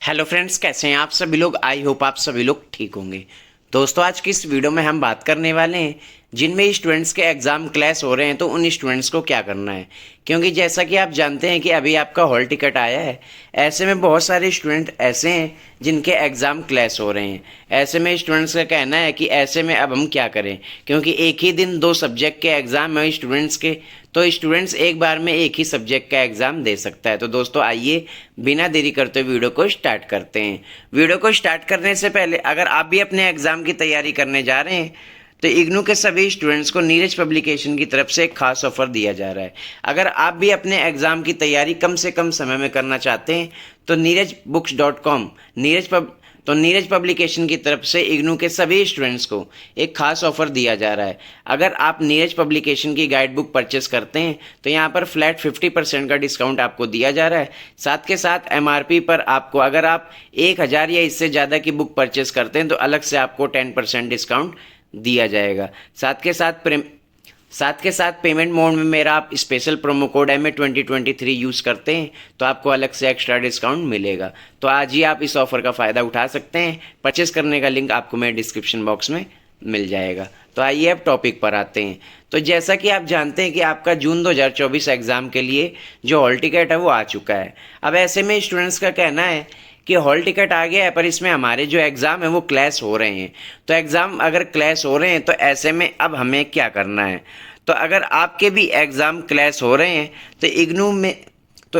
Hello friends, कैसे हैं आप सभी लोग। आई होप आप सभी लोग ठीक होंगे। दोस्तों, आज की इस वीडियो में हम बात करने वाले हैं जिनमें स्टूडेंट्स के एग्ज़ाम क्लैश हो रहे हैं तो उन स्टूडेंट्स को क्या करना है। क्योंकि जैसा कि आप जानते हैं कि अभी आपका हॉल टिकट आया है, ऐसे में बहुत सारे स्टूडेंट ऐसे हैं जिनके एग्ज़ाम क्लैश हो रहे हैं। ऐसे में स्टूडेंट्स का कहना है कि ऐसे में अब हम क्या करें, क्योंकि एक ही दिन दो सब्जेक्ट के एग्ज़ाम है स्टूडेंट्स के, तो स्टूडेंट्स एक बार में एक ही सब्जेक्ट का एग्ज़ाम दे सकता है। तो दोस्तों, आइए बिना देरी करते हुए वीडियो को स्टार्ट करते हैं। वीडियो को स्टार्ट करने से पहले अगर आप भी अपने एग्ज़ाम की तैयारी करने जा रहे हैं तो इग्नू के सभी स्टूडेंट्स को नीरज पब्लिकेशन की तरफ से एक खास ऑफर दिया जा रहा है। अगर आप भी अपने एग्ज़ाम की तैयारी कम से कम समय में करना चाहते हैं तो neerajbooks.com नीरज पब्लिकेशन की तरफ से इग्नू के सभी स्टूडेंट्स को एक खास ऑफर दिया जा रहा है। अगर आप नीरज पब्लिकेशन की गाइड बुक परचेस करते हैं तो यहाँ पर फ्लैट 50% का डिस्काउंट आपको दिया जा रहा है। साथ के साथ MRP पर आपको, अगर आप 1000 या इससे ज़्यादा की बुक परचेस करते हैं तो अलग से आपको 10% डिस्काउंट दिया जाएगा। साथ के साथ पेमेंट मोड में मेरा आप special promo code MA2023 use करते हैं तो आपको अलग से एक्स्ट्रा डिस्काउंट मिलेगा। तो आज ही आप इस ऑफ़र का फ़ायदा उठा सकते हैं। परचेस करने का लिंक आपको मेरे डिस्क्रिप्शन बॉक्स में मिल जाएगा। तो आइए अब टॉपिक पर आते हैं। तो जैसा कि आप जानते हैं कि आपका जून 2024 एग्ज़ाम के लिए जो हॉल टिकट है वो आ चुका है। अब ऐसे में स्टूडेंट्स का कहना है कि हॉल टिकट आ गया है पर इसमें हमारे जो एग्ज़ाम है वो क्लैश हो रहे हैं। तो एग्ज़ाम अगर क्लैश हो रहे हैं तो ऐसे में अब हमें क्या करना है। तो अगर आपके भी एग्ज़ाम क्लैश हो रहे हैं तो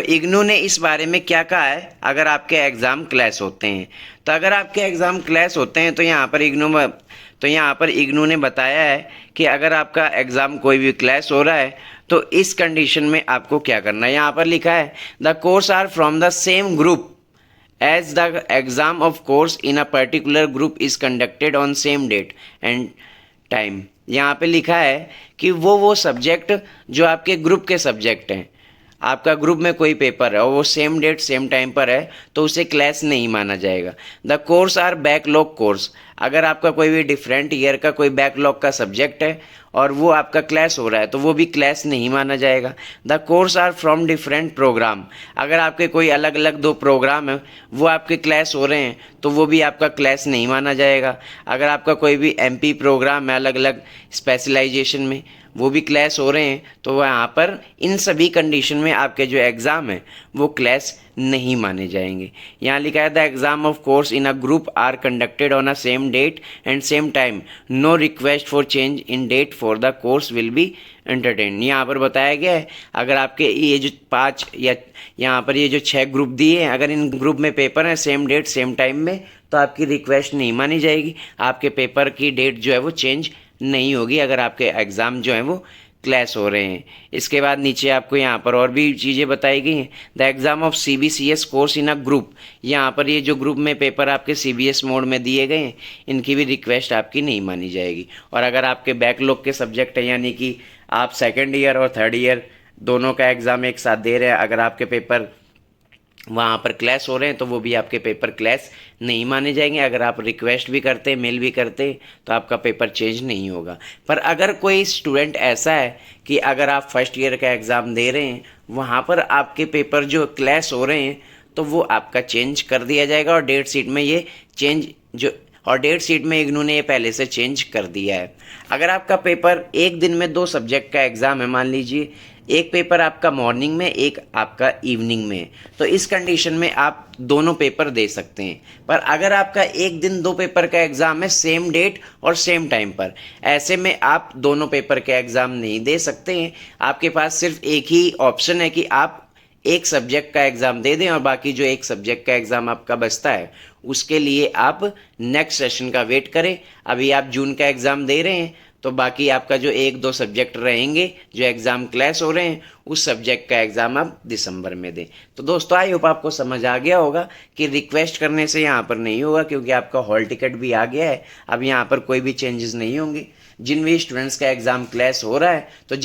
इग्नू ने इस बारे में क्या कहा है। अगर आपके एग्ज़ाम क्लैश होते हैं तो अगर आपके एग्ज़ाम क्लैश होते हैं तो यहाँ पर इग्नू ने बताया है कि अगर आपका एग्ज़ाम कोई भी क्लैश हो रहा है तो इस कंडीशन में आपको क्या करना है। यहाँ पर लिखा है the course are from the same group as the exam of course in a particular group is conducted on same date and time। यहाँ पे लिखा है कि वो सब्जेक्ट जो आपके ग्रुप के सब्जेक्ट हैं, आपका ग्रुप में कोई पेपर है और वो सेम डेट सेम टाइम पर है तो उसे क्लैश नहीं माना जाएगा। The course are backlog course, अगर आपका कोई भी डिफरेंट ईयर का कोई बैकलॉग का सब्जेक्ट है और वो आपका क्लैश हो रहा है तो वो भी क्लैश नहीं माना जाएगा। The course are from different program, अगर आपके कोई अलग अलग दो प्रोग्राम है वो आपके क्लैश हो रहे हैं तो वो भी आपका क्लैश नहीं माना जाएगा। अगर आपका कोई भी MP प्रोग्राम है अलग अलग स्पेशलाइजेशन में, वो भी क्लैश हो रहे हैं तो वहाँ पर इन सभी कंडीशन में आपके जो एग्ज़ाम है वो क्लैश नहीं माने जाएंगे। यहाँ लिखा है the exam of course in a group are conducted on a same date and same time, no request for change in date for the course will be entertain. यहाँ पर बताया गया है अगर आपके ये जो 5 या यहाँ पर ये जो 6 ग्रुप दिए हैं, अगर इन ग्रुप में पेपर है सेम डेट सेम टाइम में तो आपकी रिक्वेस्ट नहीं मानी जाएगी, आपके पेपर की डेट जो है वो चेंज नहीं होगी अगर आपके एग्ज़ाम जो हैं वो क्लैश हो रहे हैं। इसके बाद नीचे आपको यहाँ पर और भी चीज़ें बताई गई हैं। The exam of CBCS course in a group, यहाँ पर ये जो ग्रुप में पेपर आपके CBS मोड में दिए गए हैं इनकी भी रिक्वेस्ट आपकी नहीं मानी जाएगी। और अगर आपके बैकलॉग के सब्जेक्ट हैं, यानी कि आप सेकेंड ईयर और थर्ड ईयर दोनों का एग्ज़ाम एक साथ दे रहे हैं, अगर आपके पेपर वहाँ पर क्लैश हो रहे हैं तो वो भी आपके पेपर क्लैश नहीं माने जाएंगे। अगर आप रिक्वेस्ट भी करते मेल भी करते तो आपका पेपर चेंज नहीं होगा। पर अगर कोई स्टूडेंट ऐसा है कि अगर आप फर्स्ट ईयर का एग्ज़ाम दे रहे हैं वहाँ पर आपके पेपर जो क्लैश हो रहे हैं तो वो आपका चेंज कर दिया जाएगा और डेट शीट में इग्नू ने ये पहले से चेंज कर दिया है। अगर आपका पेपर एक दिन में 2 सब्जेक्ट का एग्ज़ाम है, मान लीजिए एक पेपर आपका मॉर्निंग में एक आपका इवनिंग में, तो इस कंडीशन में आप दोनों पेपर दे सकते हैं। पर अगर आपका एक दिन 2 पेपर का एग्ज़ाम है सेम डेट और सेम टाइम पर, ऐसे में आप दोनों पेपर के एग्ज़ाम नहीं दे सकते हैं। आपके पास सिर्फ एक ही ऑप्शन है कि आप एक सब्जेक्ट का एग्ज़ाम दे दें और बाकी जो एक सब्जेक्ट का एग्ज़ाम आपका बचता है उसके लिए आप नेक्स्ट सेशन का वेट करें। अभी आप जून का एग्ज़ाम दे रहे हैं तो बाकी आपका जो 1-2 सब्जेक्ट रहेंगे जो एग्ज़ाम क्लैश हो रहे हैं उस सब्जेक्ट का एग्ज़ाम आप दिसंबर में दें। तो दोस्तों, आई होप आपको समझ आ गया होगा कि रिक्वेस्ट करने से यहाँ पर नहीं होगा, क्योंकि आपका हॉल टिकट भी आ गया है। अब यहाँ पर कोई भी चेंजेस नहीं होंगे। जिन भी स्टूडेंट्स का एग्ज़ाम क्लैश हो रहा है तो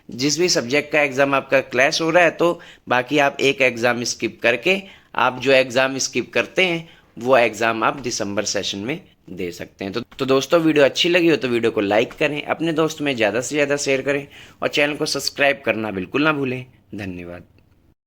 जिस भी सब्जेक्ट का एग्ज़ाम आपका क्लैश हो रहा है तो बाकी आप एक एग्ज़ाम स्किप करके आप जो एग्ज़ाम स्किप करते हैं वो एग्ज़ाम आप दिसंबर सेशन में दे सकते हैं। तो दोस्तों, वीडियो अच्छी लगी हो तो वीडियो को लाइक करें, अपने दोस्त में ज़्यादा से ज़्यादा शेयर करें और चैनल को सब्सक्राइब करना बिल्कुल ना भूलें। धन्यवाद।